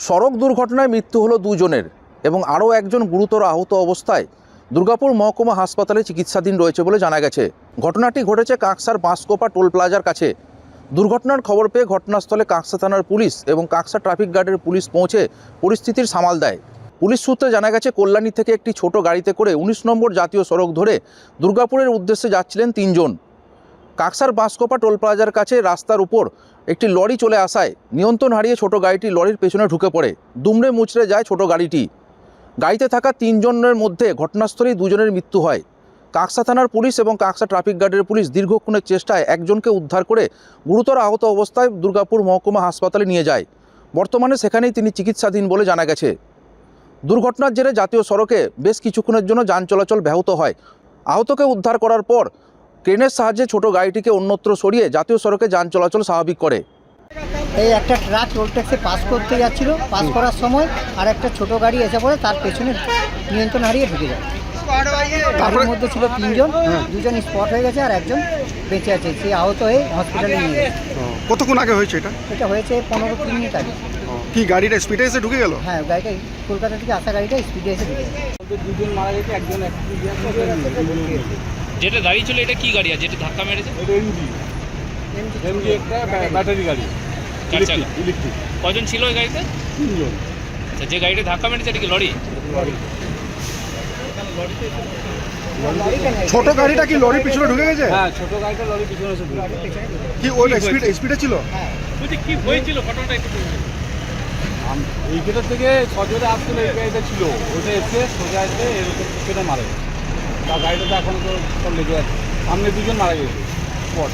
সড়ক দুর্ঘটনায় মৃত্যু হলো দুজনের এবং আরও একজন গুরুতর আহত অবস্থায় দুর্গাপুর মহকুমা হাসপাতালে চিকিৎসাধীন রয়েছে বলে জানা গেছে। ঘটনাটি ঘটেছে কাকসার বাঁশকোপা টোল প্লাজার কাছে। দুর্ঘটনার খবর পেয়ে ঘটনাস্থলে কাকসা থানার পুলিশ এবং কাকসা ট্রাফিক গার্ডের পুলিশ পৌঁছে পরিস্থিতির সামাল দেয়। পুলিশ সূত্রে জানা গেছে, কল্যাণী থেকে একটি ছোট গাড়িতে করে ১৯ নম্বর জাতীয় সড়ক ধরে দুর্গাপুরের উদ্দেশ্যে যাচ্ছিলেন তিনজন। কাকসার বাঁশকোপা টোল প্লাজার কাছে রাস্তার উপর একটি লরি চলে আসায় নিয়ন্ত্রণ হারিয়ে ছোট গাড়িটি লরির পেছনে ঢুকে পড়ে। দুমড়ে মুচড়ে যায় ছোট গাড়িটি। গাড়িতে থাকা তিনজনের মধ্যে ঘটনাস্থলেই দুজনের মৃত্যু হয়। কাকসা থানার পুলিশ এবং কাকসা ট্রাফিক গার্ডের পুলিশ দীর্ঘক্ষণের চেষ্টায় একজনকে উদ্ধার করে গুরুতর আহত অবস্থায় দুর্গাপুর মহকুমা হাসপাতালে নিয়ে যায়। বর্তমানে সেখানেই তিনি চিকিৎসাধীন বলে জানা গেছে। দুর্ঘটনার জেরে জাতীয় সড়কে বেশ কিছুক্ষণের জন্য যান চলাচল ব্যাহত হয়। আহতকে উদ্ধার করার পর ক্রেনের সাহায্যে ছোট গাড়িটিকে অন্যত্র সরিয়ে জাতীয় সড়কে যান চলাচল স্বাভাবিক করে। এই একটা ট্রাক টোল ট্যাক্সি পাস করতে যাচ্ছিল, পাস করার সময় আর একটা ছোট গাড়ি এসে পড়ে তার পেছনে নিয়ন্ত্রণ হারিয়ে ঢুকে যায়। গাড়ির মধ্যে ছিল তিনজন, দুজন স্পট হয়ে গেছে আর একজন বেঁচে আছে। সে আহত হয়ে হসপিটালে নিয়ে গেছে। কতক্ষণ আগে হয়েছে এটা? এটা হয়েছে 15-20 মিনিট আগে। কি গাড়িটা স্পিডে এসে ঢুকে গেল? হ্যাঁ, গাড়িটা কলকাতা থেকে আসা গাড়িটা স্পিডে এসে ঢুকে গেছে। দুজন মারা গেছে, একজন যেটা গাড়ি ছিল, এটা কি গাড়ি আর যেটা ধাক্কা মেরেছে? এমজি একটা ব্যাটারি গাড়ি, চার চাকা ইলেকট্রিক। কজন ছিল ওই গাড়িতে? তিনজন। আচ্ছা, যে গাড়িটা ধাক্কা মেরেছে এটা কি লরি? ছোট গাড়িটা কি লরির পিছনে ঢুকে গেছে? হ্যাঁ, ছোট গাড়িটা লরির পিছনে এসে ঢুকে। কি ওই স্পিডে ছিল? বলছি কি হয়েছিল ঘটনাটা একটু বলুন। এই গেটের থেকে সজোরে আসছিল, এই গাড়িটা ছিল, ওইটা এসে সোজা এসে এরকম কেটে মারে। তার গাড়িটা তো এখন তো লেগে আছে। সামনে দুজন মারা গেছে স্পট।